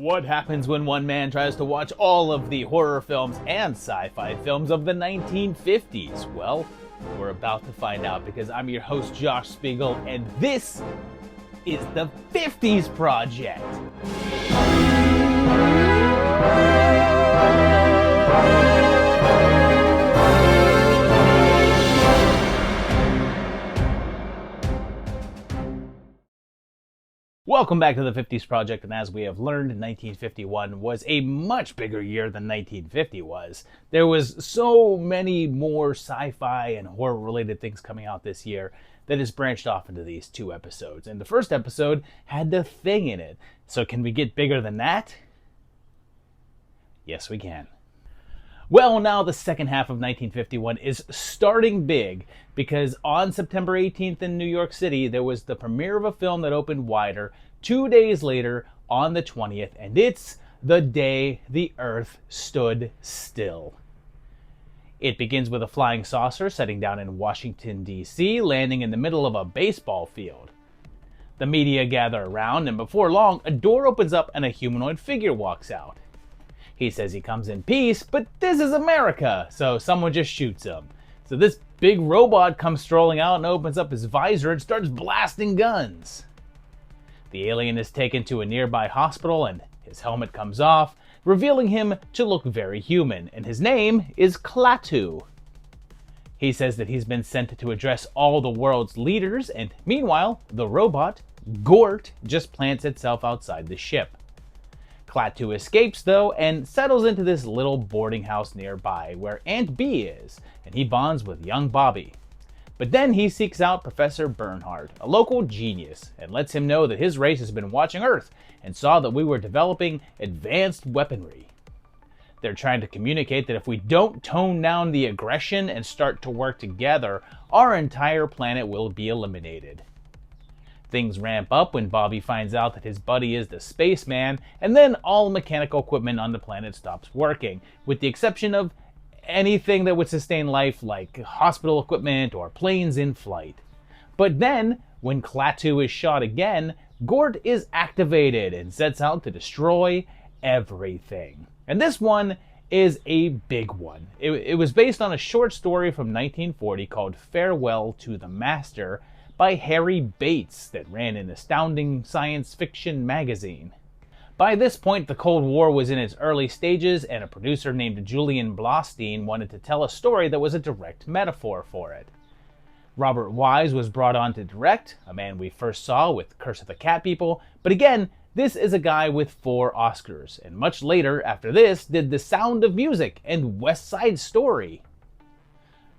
What happens when one man tries to watch all of the horror films and sci-fi films of the 1950s? Well, we're about to find out because I'm your host, Josh Spiegel, and this is the 50s Project. Welcome back to the 50s Project, and as we have learned, 1951 was a much bigger year than 1950 was. There was so many more sci-fi and horror-related things coming out this year that has branched off into these two episodes. And the first episode had The Thing in it. So can we get bigger than that? Yes, we can. Well, now the second half of 1951 is starting big because on September 18th in New York City, there was the premiere of a film that opened wider 2 days later on the 20th, and it's The Day the Earth Stood Still. It begins with a flying saucer setting down in Washington, D.C., landing in the middle of a baseball field. The media gather around, and before long, a door opens up and a humanoid figure walks out. He says he comes in peace, but this is America, so someone just shoots him. So this big robot comes strolling out and opens up his visor and starts blasting guns. The alien is taken to a nearby hospital and his helmet comes off, revealing him to look very human, and his name is Klaatu. He says that he's been sent to address all the world's leaders, and meanwhile, the robot, Gort, just plants itself outside the ship. Klaatu escapes, though, and settles into this little boarding house nearby where Aunt Bee is, and he bonds with young Bobby. But then he seeks out Professor Bernhard, a local genius, and lets him know that his race has been watching Earth and saw that we were developing advanced weaponry. They're trying to communicate that if we don't tone down the aggression and start to work together, our entire planet will be eliminated. Things ramp up when Bobby finds out that his buddy is the spaceman, and then all mechanical equipment on the planet stops working, with the exception of anything that would sustain life like hospital equipment or planes in flight. But then, when Klaatu is shot again, Gort is activated and sets out to destroy everything. And this one is a big one. It was based on a short story from 1940 called Farewell to the Master, by Harry Bates that ran an astounding science fiction magazine. By this point, the Cold War was in its early stages, and a producer named Julian Blostein wanted to tell a story that was a direct metaphor for it. Robert Wise was brought on to direct, a man we first saw with Curse of the Cat People, but again, this is a guy with 4 Oscars, and much later, after this, did The Sound of Music and West Side Story.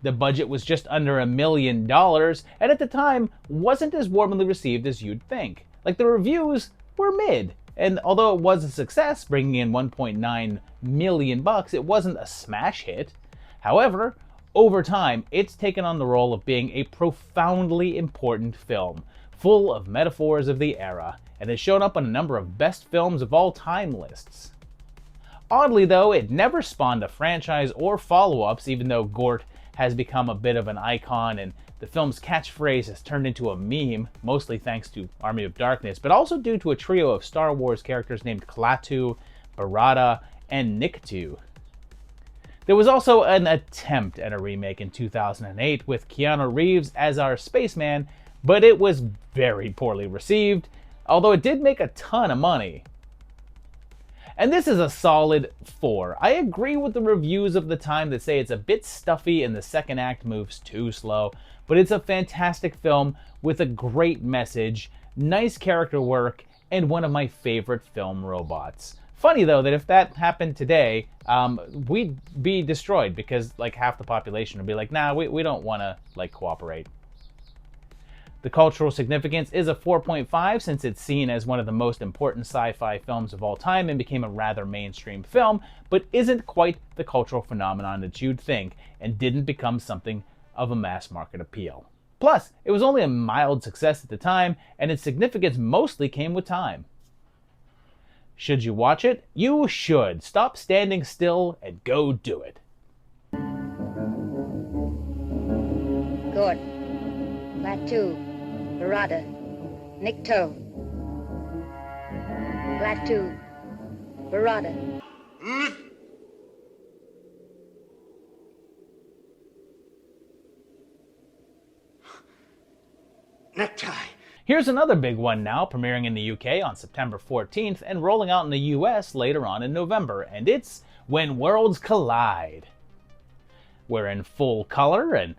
The budget was just under $1 million, and at the time, wasn't as warmly received as you'd think. Like, the reviews were mid, and although it was a success, bringing in $1.9 million, it wasn't a smash hit. However, over time, it's taken on the role of being a profoundly important film, full of metaphors of the era, and has shown up on a number of best films of all time lists. Oddly though, it never spawned a franchise or follow-ups, even though Gort has become a bit of an icon and the film's catchphrase has turned into a meme, mostly thanks to Army of Darkness, but also due to a trio of Star Wars characters named Klaatu, Barada, and Nikto. There was also an attempt at a remake in 2008 with Keanu Reeves as our spaceman, but it was very poorly received, although it did make a ton of money. And this is a solid 4. I agree with the reviews of the time that say it's a bit stuffy and the second act moves too slow, but it's a fantastic film with a great message, nice character work, and one of my favorite film robots. Funny though that if that happened today, we'd be destroyed because like half the population would be like, nah, we don't want to like cooperate. The cultural significance is a 4.5 since it's seen as one of the most important sci-fi films of all time and became a rather mainstream film, but isn't quite the cultural phenomenon that you'd think and didn't become something of a mass market appeal. Plus, it was only a mild success at the time, and its significance mostly came with time. Should you watch it? You should. Stop standing still and go do it. Gort, Klaatu, Barada, Nikto, Klaatu, Barada. Necktie. Here's another big one now, premiering in the UK on September 14th and rolling out in the US later on in November, and it's When Worlds Collide. We're in full color, and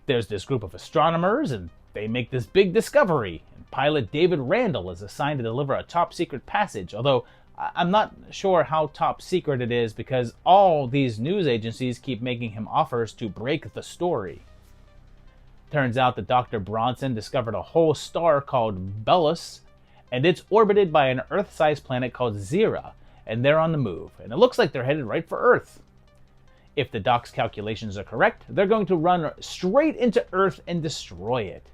there's this group of astronomers, and they make this big discovery. And pilot David Randall is assigned to deliver a top-secret passage, although I'm not sure how top secret it is because all these news agencies keep making him offers to break the story. Turns out that Dr. Bronson discovered a whole star called Belus, and it's orbited by an Earth-sized planet called Zira, and they're on the move, and it looks like they're headed right for Earth. If the doc's calculations are correct, they're going to run straight into Earth and destroy it.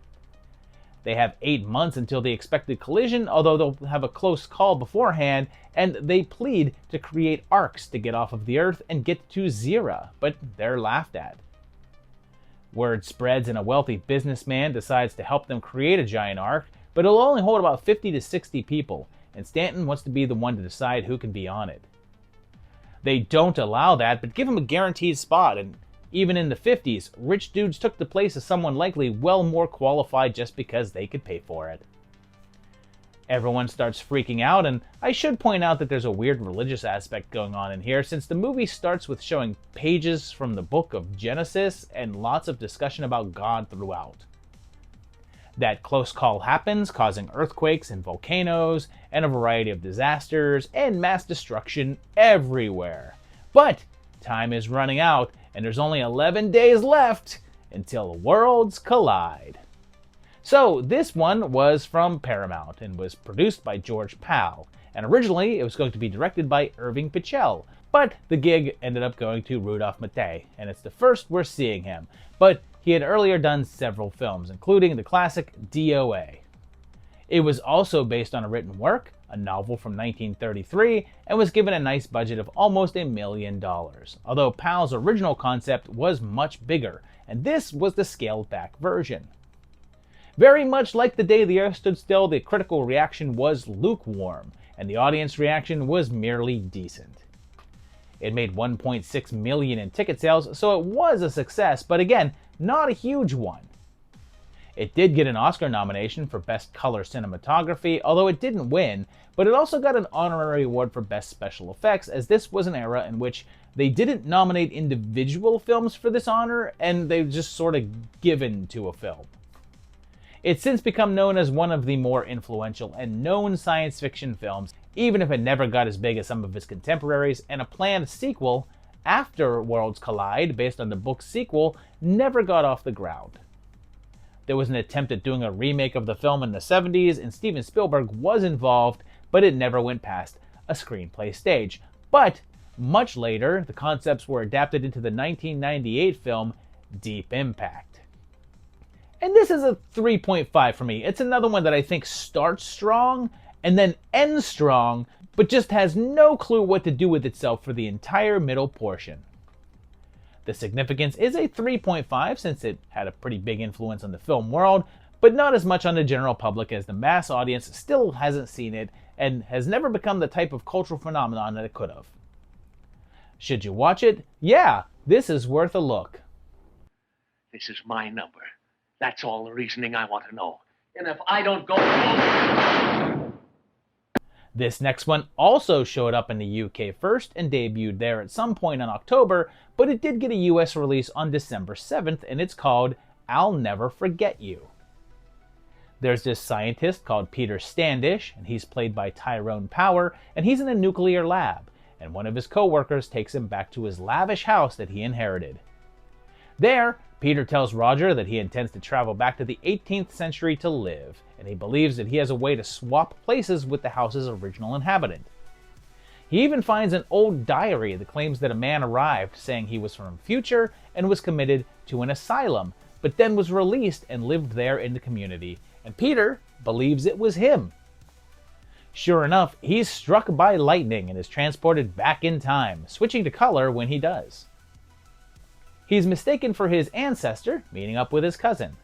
They have 8 months until the expected collision, although they'll have a close call beforehand, and they plead to create arcs to get off of the Earth and get to Zira, but they're laughed at. Word spreads and a wealthy businessman decides to help them create a giant ark, but it'll only hold about 50 to 60 people, and Stanton wants to be the one to decide who can be on it. They don't allow that, but give him a guaranteed spot, and even in the 50s, rich dudes took the place of someone likely well more qualified just because they could pay for it. Everyone starts freaking out, and I should point out that there's a weird religious aspect going on in here, since the movie starts with showing pages from the book of Genesis and lots of discussion about God throughout. That close call happens, causing earthquakes and volcanoes, and a variety of disasters and mass destruction everywhere. But time is running out, and there's only 11 days left until worlds collide. So this one was from Paramount and was produced by George Pal, and originally it was going to be directed by Irving Pichel, but the gig ended up going to Rudolph Mattei, and it's the first we're seeing him, but he had earlier done several films, including the classic DOA. It was also based on a written work, a novel from 1933, and was given a nice budget of almost $1 million, although Pal's original concept was much bigger, and this was the scaled-back version. Very much like The Day the Earth Stood Still, the critical reaction was lukewarm, and the audience reaction was merely decent. It made $1.6 million in ticket sales, so it was a success, but again, not a huge one. It did get an Oscar nomination for Best Color Cinematography, although it didn't win, but it also got an honorary award for Best Special Effects, as this was an era in which they didn't nominate individual films for this honor, and they just sort of given to a film. It's since become known as one of the more influential and known science fiction films, even if it never got as big as some of its contemporaries, and a planned sequel after Worlds Collide, based on the book's sequel, never got off the ground. There was an attempt at doing a remake of the film in the 70s, and Steven Spielberg was involved, but it never went past a screenplay stage. But much later, the concepts were adapted into the 1998 film Deep Impact. And this is a 3.5 for me. It's another one that I think starts strong and then ends strong, but just has no clue what to do with itself for the entire middle portion. The significance is a 3.5 since it had a pretty big influence on the film world, but not as much on the general public as the mass audience still hasn't seen it and has never become the type of cultural phenomenon that it could have. Should you watch it? Yeah, this is worth a look. This is my number. That's all the reasoning I want to know. And if I don't go... This next one also showed up in the UK first and debuted there at some point in October, but it did get a US release on December 7th, and it's called I'll Never Forget You. There's this scientist called Peter Standish, and he's played by Tyrone Power, and he's in a nuclear lab, and one of his co-workers takes him back to his lavish house that he inherited. There, Peter tells Roger that he intends to travel back to the 18th century to live, and he believes that he has a way to swap places with the house's original inhabitant. He even finds an old diary that claims that a man arrived saying he was from future and was committed to an asylum, but then was released and lived there in the community, and Peter believes it was him. Sure enough, he's struck by lightning and is transported back in time, switching to color when he does. He's mistaken for his ancestor, meeting up with his cousin.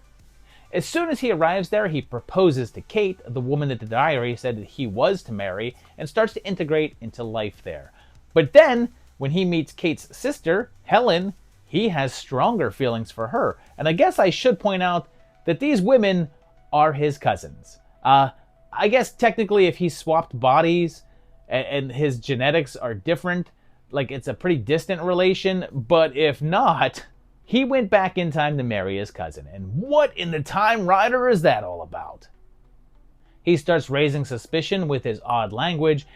As soon as he arrives there, he proposes to Kate, the woman that the diary said that he was to marry, and starts to integrate into life there. But then, when he meets Kate's sister, Helen, he has stronger feelings for her. And I guess I should point out that these women are his cousins. I guess technically if he swapped bodies and his genetics are different, like it's a pretty distant relation, but if not, he went back in time to marry his cousin. And what in the Time Rider is that all about? He starts raising suspicion with his odd language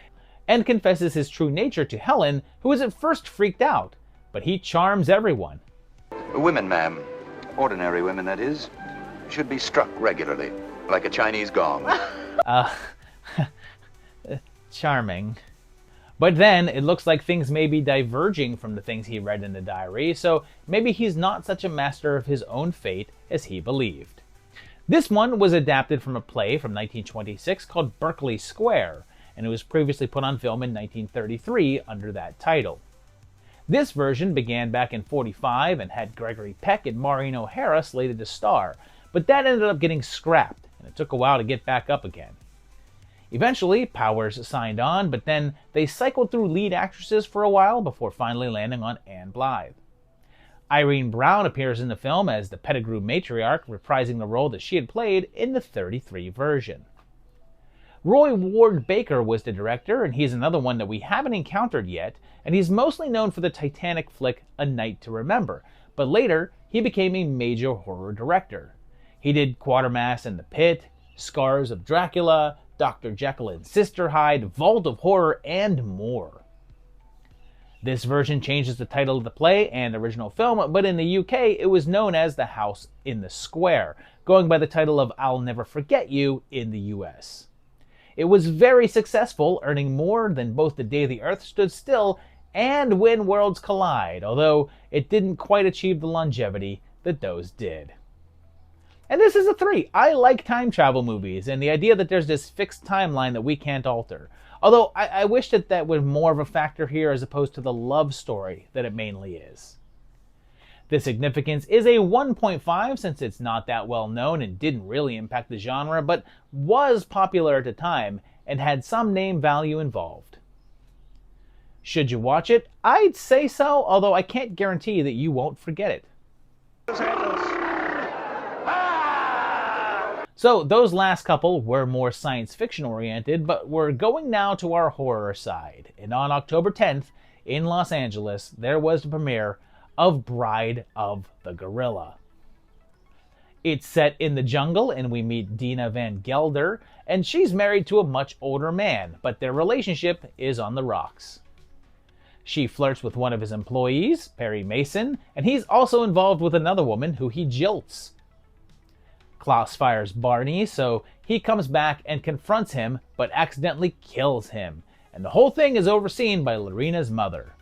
and confesses his true nature to Helen, who is at first freaked out, but he charms everyone. Women, ma'am, ordinary women that is, should be struck regularly, like a Chinese gong. Charming. But then, it looks like things may be diverging from the things he read in the diary, so maybe he's not such a master of his own fate as he believed. This one was adapted from a play from 1926 called Berkeley Square, and it was previously put on film in 1933 under that title. This version began back in '45 and had Gregory Peck and Maureen O'Hara slated to star, but that ended up getting scrapped, and it took a while to get back up again. Eventually, Powers signed on, but then they cycled through lead actresses for a while before finally landing on Anne Blythe. Irene Brown appears in the film as the Pettigrew matriarch, reprising the role that she had played in the '33 version. Roy Ward Baker was the director, and he's another one that we haven't encountered yet, and he's mostly known for the Titanic flick A Night to Remember, but later he became a major horror director. He did Quatermass and the Pit, Scars of Dracula, Dr. Jekyll and Sister Hyde, Vault of Horror, and more. This version changes the title of the play and original film, but in the UK it was known as The House in the Square, going by the title of I'll Never Forget You in the US. It was very successful, earning more than both The Day the Earth Stood Still and When Worlds Collide, although it didn't quite achieve the longevity that those did. And this is a 3. I like time travel movies and the idea that there's this fixed timeline that we can't alter. Although I wish that was more of a factor here as opposed to the love story that it mainly is. The significance is a 1.5 since it's not that well known and didn't really impact the genre, but was popular at the time and had some name value involved. Should you watch it? I'd say so, although I can't guarantee that you won't forget it. So those last couple were more science fiction oriented, but we're going now to our horror side. And on October 10th, in Los Angeles, there was the premiere of Bride of the Gorilla. It's set in the jungle, and we meet Dina Van Gelder, and she's married to a much older man, but their relationship is on the rocks. She flirts with one of his employees, Perry Mason, and he's also involved with another woman who he jilts. Klaus fires Barney, so he comes back and confronts him, but accidentally kills him, and the whole thing is overseen by Lorena's mother.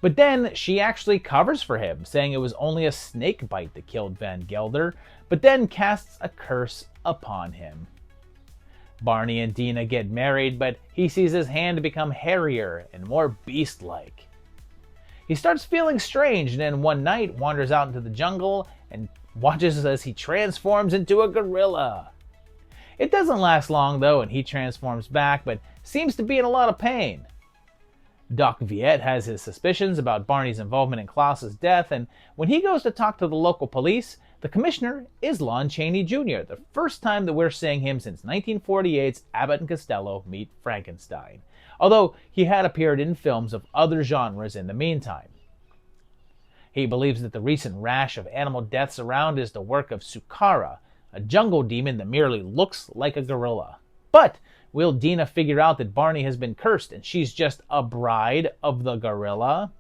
But then she actually covers for him, saying it was only a snake bite that killed Van Gelder, but then casts a curse upon him. Barney and Dina get married, but he sees his hand become hairier and more beast-like. He starts feeling strange, and then one night wanders out into the jungle and watches as he transforms into a gorilla. It doesn't last long though, and he transforms back, but seems to be in a lot of pain. Doc Viette has his suspicions about Barney's involvement in Klaus's death, and when he goes to talk to the local police, the commissioner is Lon Chaney Jr., the first time that we're seeing him since 1948's Abbott and Costello Meet Frankenstein, although he had appeared in films of other genres in the meantime. He believes that the recent rash of animal deaths around is the work of Sukara, a jungle demon that merely looks like a gorilla. But will Dina figure out that Barney has been cursed and she's just a bride of the gorilla?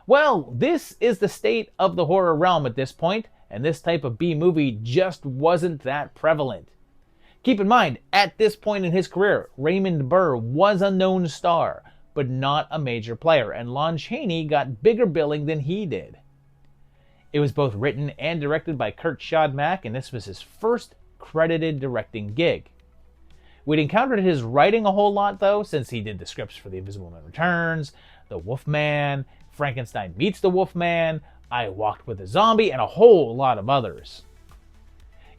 Well, this is the state of the horror realm at this point, and this type of B-movie just wasn't that prevalent. Keep in mind, at this point in his career, Raymond Burr was a known star, but not a major player, and Lon Chaney got bigger billing than he did. It was both written and directed by Kurt Siodmak, and this was his first credited directing gig. We'd encountered his writing a whole lot, though, since he did the scripts for The Invisible Man Returns, The Wolfman, Frankenstein Meets the Wolfman, I Walked with a Zombie, and a whole lot of others.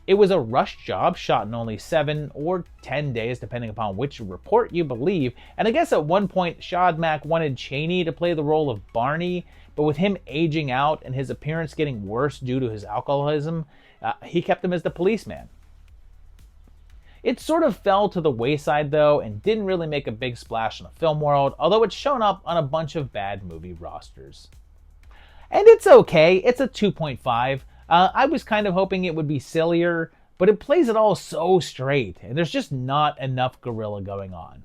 It was a rush job shot in only 7 or 10 days, depending upon which report you believe. And I guess at one point, Shodmak wanted Chaney to play the role of Barney, but with him aging out and his appearance getting worse due to his alcoholism, he kept him as the policeman. It sort of fell to the wayside though, and didn't really make a big splash in the film world, although it's shown up on a bunch of bad movie rosters. And it's okay, it's a 2.5. I was kind of hoping it would be sillier, but it plays it all so straight, and there's just not enough gorilla going on.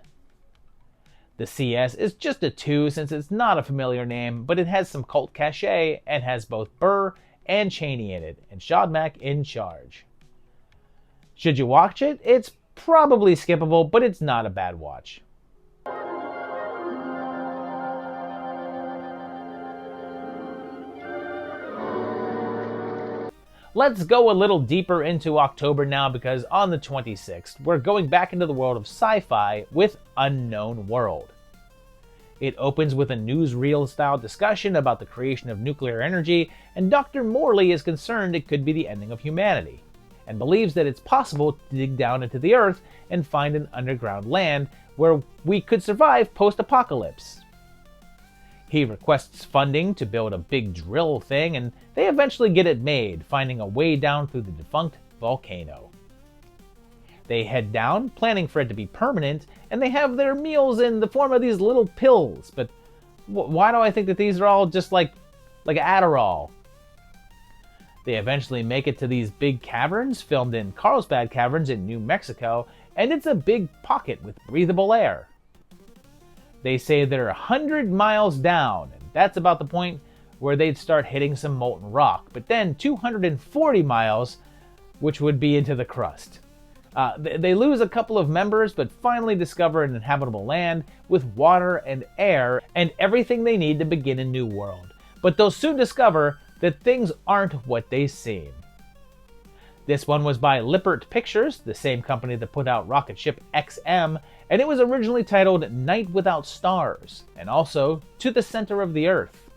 The CS is just a 2 since it's not a familiar name, but it has some cult cachet and has both Burr and Chaney in it, and Shodmak in charge. Should you watch it? It's probably skippable, but it's not a bad watch. Let's go a little deeper into October now, because on the 26th, we're going back into the world of sci-fi with Unknown World. It opens with a newsreel-style discussion about the creation of nuclear energy, and Dr. Morley is concerned it could be the ending of humanity, and believes that it's possible to dig down into the earth and find an underground land where we could survive post-apocalypse. He requests funding to build a big drill thing, and they eventually get it made, finding a way down through the defunct volcano. They head down, planning for it to be permanent, and they have their meals in the form of these little pills. But why do I think that these are all just like Adderall? They eventually make it to these big caverns, filmed in Carlsbad Caverns in New Mexico, and it's a big pocket with breathable air. They say they're 100 miles down, and that's about the point where they'd start hitting some molten rock, but then 240 miles, which would be into the crust. They lose a couple of members, but finally discover an inhabitable land with water and air and everything they need to begin a new world. But they'll soon discover that things aren't what they seem. This one was by Lippert Pictures, the same company that put out rocket ship XM, and it was originally titled Night Without Stars, and also To the Center of the Earth.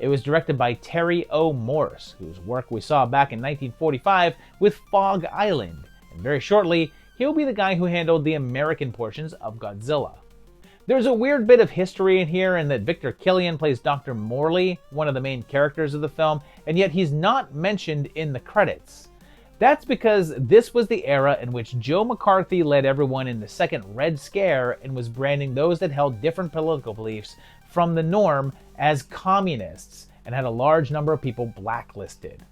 It was directed by Terry O. Morse, whose work we saw back in 1945 with Fog Island, and very shortly, he'll be the guy who handled the American portions of Godzilla. There's a weird bit of history in here in that Victor Killian plays Dr. Morley, one of the main characters of the film, and yet he's not mentioned in the credits. That's because this was the era in which Joe McCarthy led everyone in the second Red Scare and was branding those that held different political beliefs from the norm as communists, and had a large number of people blacklisted.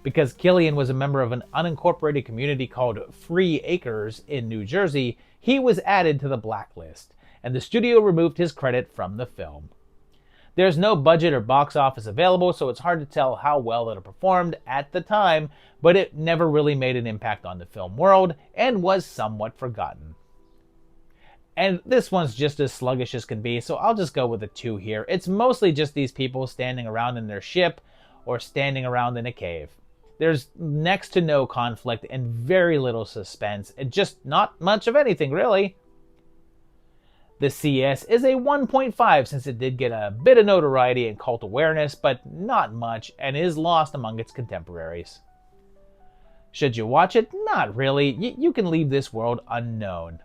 Because Killian was a member of an unincorporated community called Free Acres in New Jersey, he was added to the blacklist, and the studio removed his credit from the film. There's no budget or box office available, so it's hard to tell how well it performed at the time, but it never really made an impact on the film world and was somewhat forgotten. And this one's just as sluggish as can be, so I'll just go with a 2 here. It's mostly just these people standing around in their ship or standing around in a cave. There's next to no conflict and very little suspense, and just not much of anything, really. The CS is a 1.5 since it did get a bit of notoriety and cult awareness, but not much, and is lost among its contemporaries. Should you watch it? Not really. You can leave this world unknown.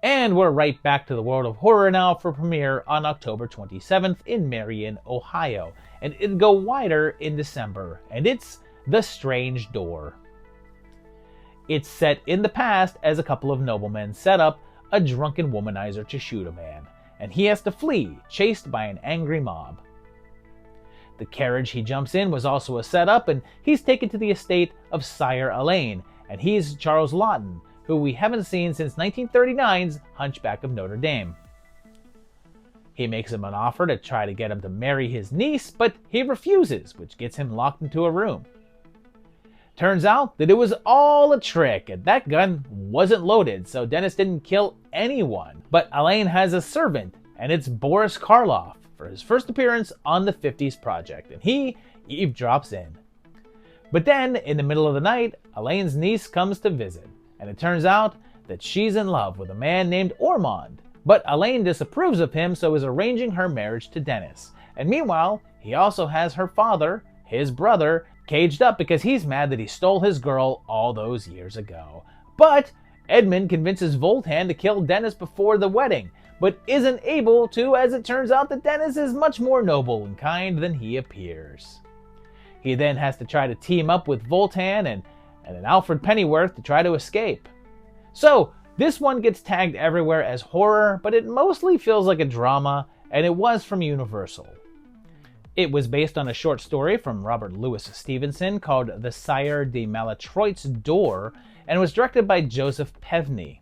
And we're right back to the world of horror now for premiere on October 27th in Marion, Ohio. And it'll go wider in December, and it's The Strange Door. It's set in the past as a couple of noblemen set up a drunken womanizer to shoot a man, and he has to flee, chased by an angry mob. The carriage he jumps in was also a setup, and he's taken to the estate of Sire Elaine, and he's Charles Laughton, who we haven't seen since 1939's Hunchback of Notre Dame. He makes him an offer to try to get him to marry his niece, but he refuses, which gets him locked into a room. Turns out that it was all a trick, and that gun wasn't loaded, so Dennis didn't kill anyone. But Elaine has a servant, and it's Boris Karloff, for his first appearance on the 50s project, and he eavesdrops in. But then, in the middle of the night, Elaine's niece comes to visit, and it turns out that she's in love with a man named Ormond, But Elaine disapproves of him, so is arranging her marriage to Dennis. And meanwhile, he also has her father, his brother, caged up because he's mad that he stole his girl all those years ago. But Edmund convinces Voltan to kill Dennis before the wedding, but isn't able to, as it turns out that Dennis is much more noble and kind than he appears. He then has to try to team up with Voltan and an Alfred Pennyworth to try to escape. So, this one gets tagged everywhere as horror, but it mostly feels like a drama, and it was from Universal. It was based on a short story from Robert Louis Stevenson called The Sire de Maletroit's Door, and was directed by Joseph Pevney.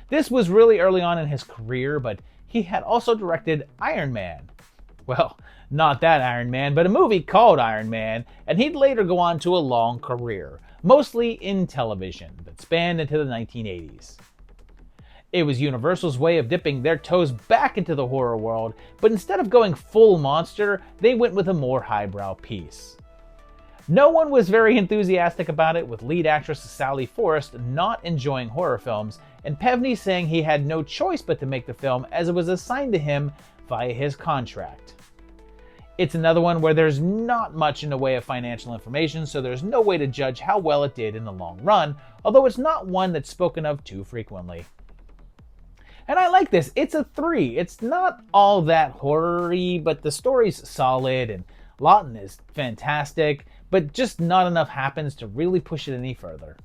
This was really early on in his career, but he had also directed Iron Man. Well, not that Iron Man, but a movie called Iron Man, and he'd later go on to a long career, mostly in television, that spanned into the 1980s. It was Universal's way of dipping their toes back into the horror world, but instead of going full monster, they went with a more highbrow piece. No one was very enthusiastic about it, with lead actress Sally Forrest not enjoying horror films, and Pevney saying he had no choice but to make the film as it was assigned to him via his contract. It's another one where there's not much in the way of financial information, so there's no way to judge how well it did in the long run, although it's not one that's spoken of too frequently. And I like this. It's a 3. It's not all that horror-y, but the story's solid, and Lawton is fantastic, but just not enough happens to really push it any further.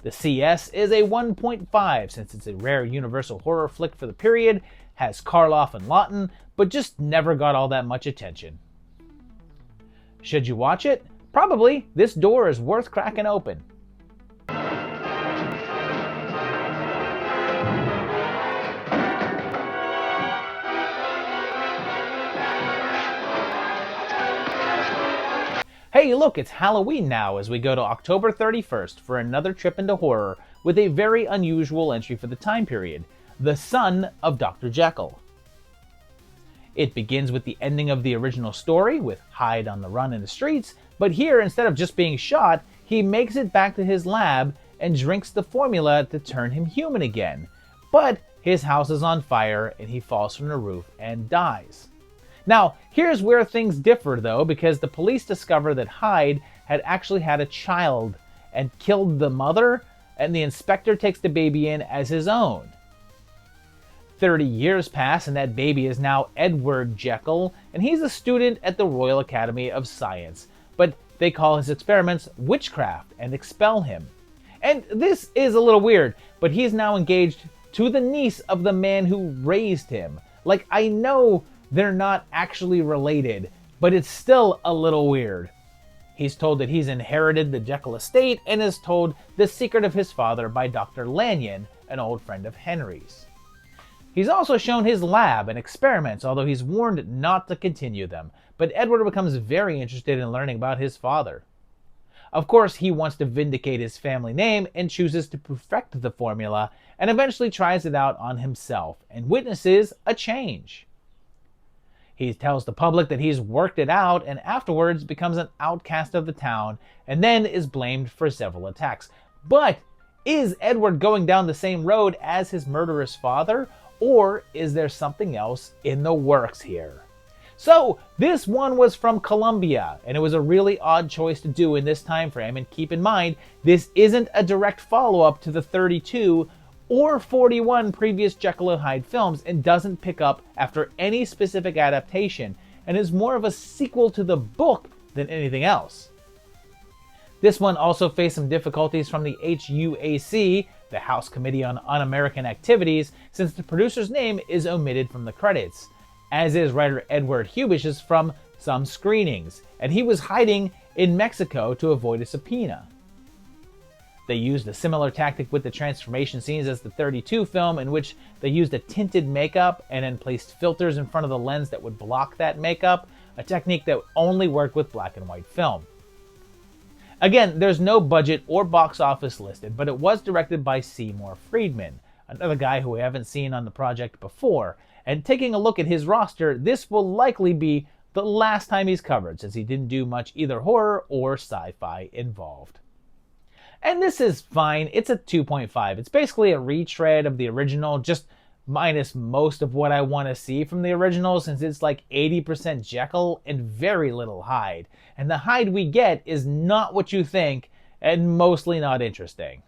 The CS is a 1.5 since it's a rare Universal horror flick for the period, has Karloff and Lawton, but just never got all that much attention. Should you watch it? Probably. This door is worth cracking open. Hey, look, it's Halloween now as we go to October 31st for another trip into horror with a very unusual entry for the time period, The Son of Dr. Jekyll. It begins with the ending of the original story, with Hyde on the run in the streets, but here, instead of just being shot, he makes it back to his lab and drinks the formula to turn him human again. But his house is on fire and he falls from the roof and dies. Now, here's where things differ though, because the police discover that Hyde had actually had a child and killed the mother, and the inspector takes the baby in as his own. 30 years pass and that baby is now Edward Jekyll, and he's a student at the Royal Academy of Science, but they call his experiments witchcraft and expel him. And this is a little weird, but he's now engaged to the niece of the man who raised him. Like, I know they're not actually related, but it's still a little weird. He's told that he's inherited the Jekyll estate and is told the secret of his father by Dr. Lanyon, an old friend of Henry's. He's also shown his lab and experiments, although he's warned not to continue them, but Edward becomes very interested in learning about his father. Of course, he wants to vindicate his family name and chooses to perfect the formula, and eventually tries it out on himself and witnesses a change. He tells the public that he's worked it out and afterwards becomes an outcast of the town and then is blamed for several attacks. But is Edward going down the same road as his murderous father, or is there something else in the works here? So this one was from Columbia, and it was a really odd choice to do in this time frame, and keep in mind, this isn't a direct follow-up to the 32 or 41 previous Jekyll and Hyde films, and doesn't pick up after any specific adaptation, and is more of a sequel to the book than anything else. This one also faced some difficulties from the HUAC, the House Committee on Un-American Activities, since the producer's name is omitted from the credits, as is writer Edward Hubish's from some screenings, and he was hiding in Mexico to avoid a subpoena. They used a similar tactic with the transformation scenes as the 32 film, in which they used a tinted makeup and then placed filters in front of the lens that would block that makeup, a technique that only worked with black and white film. Again, there's no budget or box office listed, but it was directed by Seymour Friedman, another guy who we haven't seen on the project before, and taking a look at his roster, this will likely be the last time he's covered, since he didn't do much either horror or sci-fi involved. And this is fine. It's a 2.5. It's basically a retread of the original, just minus most of what I want to see from the original, since it's like 80% Jekyll and very little Hyde. And the Hyde we get is not what you think, and mostly not interesting.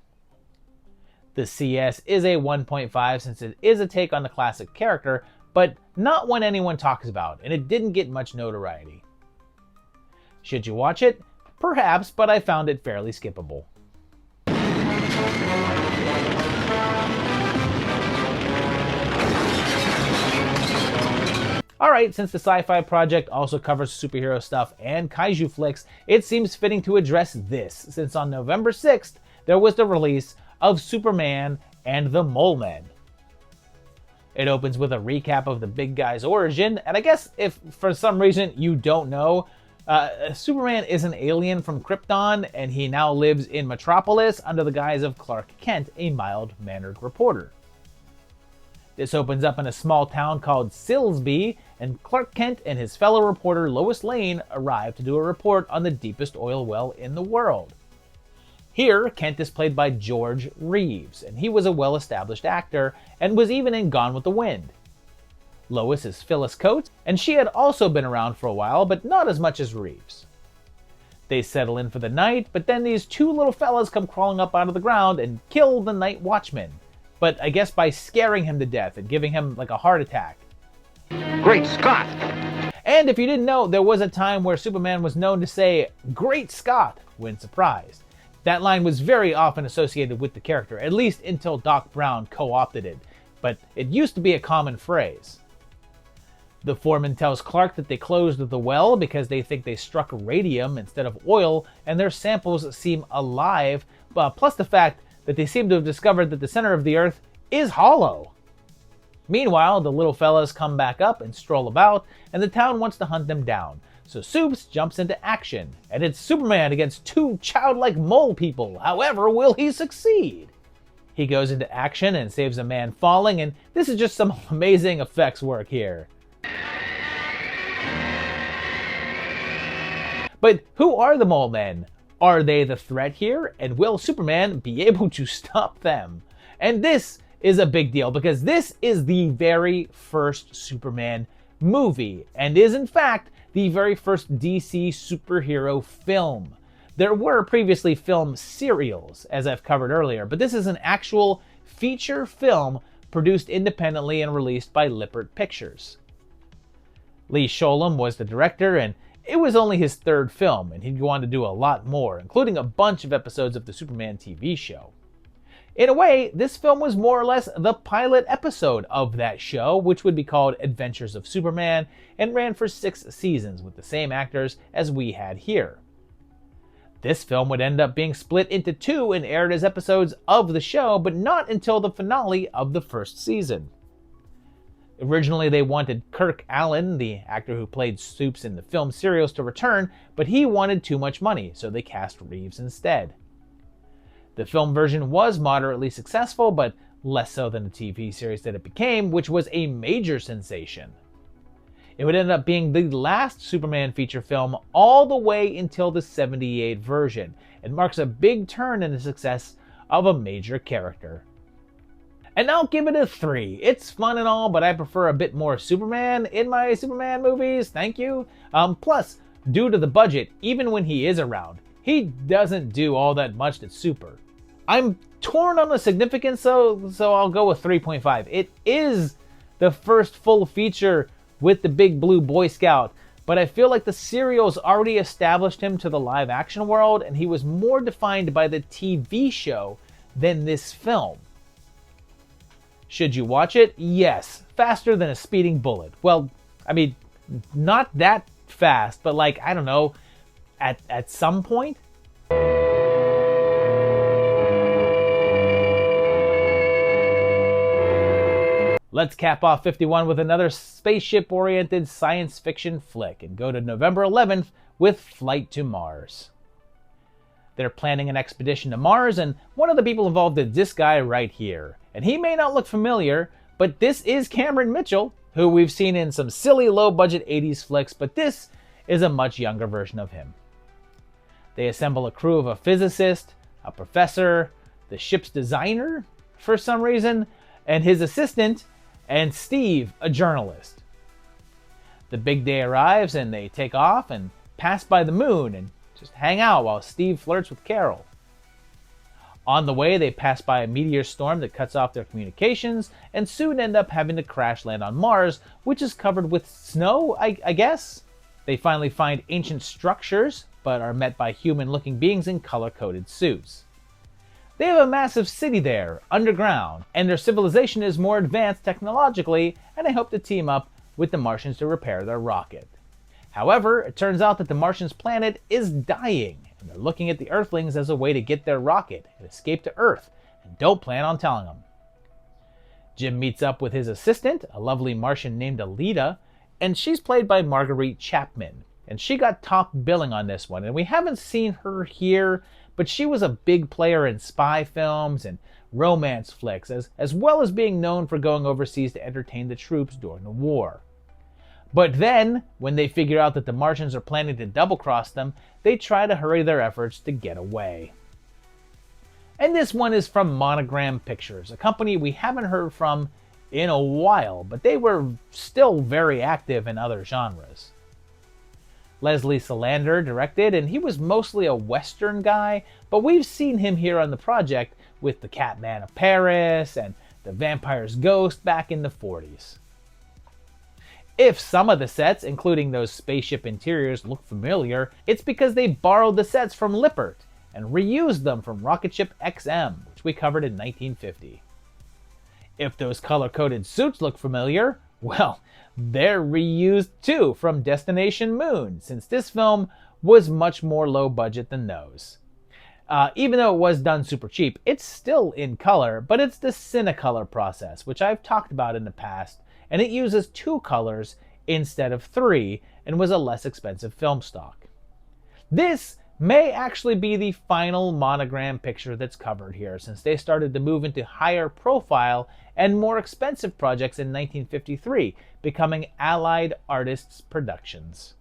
The CS is a 1.5 since it is a take on the classic character, but not one anyone talks about, and it didn't get much notoriety. Should you watch it? Perhaps, but I found it fairly skippable. Alright, since the Sci-Fi project also covers superhero stuff and kaiju flicks, it seems fitting to address this, since on November 6th, there was the release of Superman and the Molemen. It opens with a recap of the big guy's origin, and I guess if for some reason you don't know, Superman is an alien from Krypton, and he now lives in Metropolis under the guise of Clark Kent, a mild-mannered reporter. This opens up in a small town called Silsby, and Clark Kent and his fellow reporter Lois Lane arrive to do a report on the deepest oil well in the world. Here, Kent is played by George Reeves, and he was a well-established actor and was even in Gone with the Wind. Lois is Phyllis Coates, and she had also been around for a while, but not as much as Reeves. They settle in for the night, but then these two little fellas come crawling up out of the ground and kill the night watchman. But I guess by scaring him to death and giving him like a heart attack. Great Scott! And if you didn't know, there was a time where Superman was known to say, "Great Scott," when surprised. That line was very often associated with the character, at least until Doc Brown co-opted it, but it used to be a common phrase. The foreman tells Clark that they closed the well because they think they struck radium instead of oil, and their samples seem alive, plus the fact that they seem to have discovered that the center of the Earth is hollow. Meanwhile, the little fellas come back up and stroll about, and the town wants to hunt them down. So Supes jumps into action, and it's Superman against two childlike mole people. However, will he succeed? He goes into action and saves a man falling, and this is just some amazing effects work here. But who are the Mole Men? Are they the threat here, and will Superman be able to stop them? And this is a big deal because this is the very first Superman movie, and is in fact the very first DC superhero film. There were previously film serials, as I've covered earlier, but this is an actual feature film produced independently and released by Lippert Pictures. Lee Sholem was the director, and it was only his third film, and he'd go on to do a lot more, including a bunch of episodes of the Superman TV show. In a way, this film was more or less the pilot episode of that show, which would be called Adventures of Superman, and ran for 6 seasons with the same actors as we had here. This film would end up being split into 2 and aired as episodes of the show, but not until the finale of the first season. Originally, they wanted Kirk Alyn, the actor who played Supes in the film serials, to return, but he wanted too much money, so they cast Reeves instead. The film version was moderately successful, but less so than the TV series that it became, which was a major sensation. It would end up being the last Superman feature film all the way until the '78 version, and marks a big turn in the success of a major character. And I'll give it a 3. It's fun and all, but I prefer a bit more Superman in my Superman movies, thank you. Plus, due to the budget, even when he is around, he doesn't do all that much that's super. I'm torn on the significance, so I'll go with 3.5. It is the first full feature with the big blue Boy Scout, but I feel like the serials already established him to the live action world, and he was more defined by the TV show than this film. Should you watch it? Yes. Faster than a speeding bullet. Well, I mean, not that fast, but like, I don't know, at some point? Let's cap off 51 with another spaceship-oriented science fiction flick and go to November 11th with Flight to Mars. They're planning an expedition to Mars, and one of the people involved is this guy right here. And he may not look familiar, but this is Cameron Mitchell, who we've seen in some silly low-budget 80s flicks, but this is a much younger version of him. They assemble a crew of a physicist, a professor, the ship's designer, for some reason, and his assistant, and Steve, a journalist. The big day arrives and they take off and pass by the moon and just hang out while Steve flirts with Carol. On the way, they pass by a meteor storm that cuts off their communications and soon end up having to crash land on Mars, which is covered with snow, I guess? They finally find ancient structures, but are met by human-looking beings in color-coded suits. They have a massive city there, underground, and their civilization is more advanced technologically, and they hope to team up with the Martians to repair their rocket. However, it turns out that the Martians' planet is dying, and they're looking at the Earthlings as a way to get their rocket and escape to Earth, and don't plan on telling them. Jim meets up with his assistant, a lovely Martian named Alita, and she's played by Marguerite Chapman, and she got top billing on this one, and we haven't seen her here, but she was a big player in spy films and romance flicks, as well as being known for going overseas to entertain the troops during the war. But then, when they figure out that the Martians are planning to double-cross them, they try to hurry their efforts to get away. And this one is from Monogram Pictures, a company we haven't heard from in a while, but they were still very active in other genres. Leslie Salander directed, and he was mostly a Western guy, but we've seen him here on the project with The Catman of Paris and The Vampire's Ghost back in the 40s. If some of the sets, including those spaceship interiors, look familiar, it's because they borrowed the sets from Lippert and reused them from Rocket Ship XM, which we covered in 1950. If those color-coded suits look familiar, well, they're reused too from Destination Moon, since this film was much more low budget than those. Even though it was done super cheap, it's still in color, but it's the Cinecolor process, which I've talked about in the past, and it uses 2 colors instead of 3 and was a less expensive film stock. This may actually be the final Monogram picture that's covered here, since they started to move into higher profile and more expensive projects in 1953, becoming Allied Artists Productions.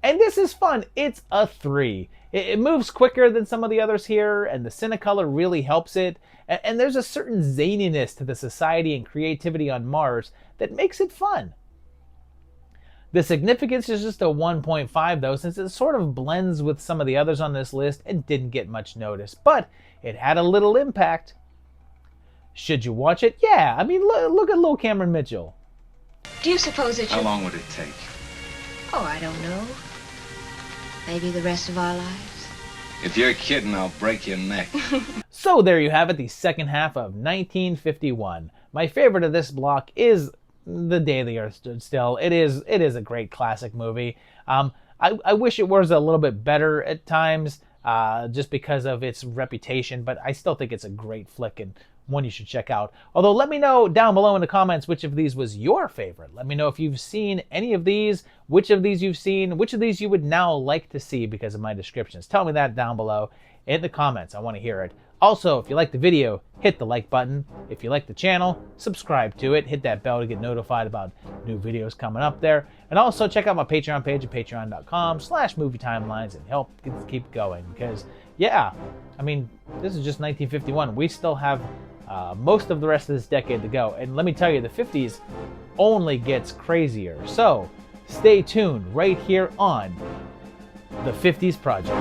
And this is fun. It's a 3. It moves quicker than some of the others here, and the Cinecolor really helps it. And there's a certain zaniness to the society and creativity on Mars that makes it fun. The significance is just a 1.5 though, since it sort of blends with some of the others on this list and didn't get much notice, but it had a little impact. Should you watch it? Yeah, I mean, look at Lil Cameron Mitchell. Do you suppose it should... How long would it take? Oh, I don't know. Maybe the rest of our lives. If you're kidding, I'll break your neck. So there you have it, the second half of 1951. My favorite of this block is The Day the Earth Stood Still. It is a great classic movie. I wish it was a little bit better at times, just because of its reputation, but I still think it's a great flick and one you should check out. Although let me know down below in the comments which of these was your favorite. Let me know if you've seen any of these, which of these you've seen, which of these you would now like to see because of my descriptions. Tell me that down below in the comments. I want to hear it. Also, if you like the video, hit the like button. If you like the channel, subscribe to it. Hit that bell to get notified about new videos coming up there. And also check out my Patreon page at patreon.com/movietimelines and help keep going. Because, yeah, I mean, this is just 1951. We still have most of the rest of this decade to go. And let me tell you, the 50s only gets crazier. So stay tuned right here on the 50s Project.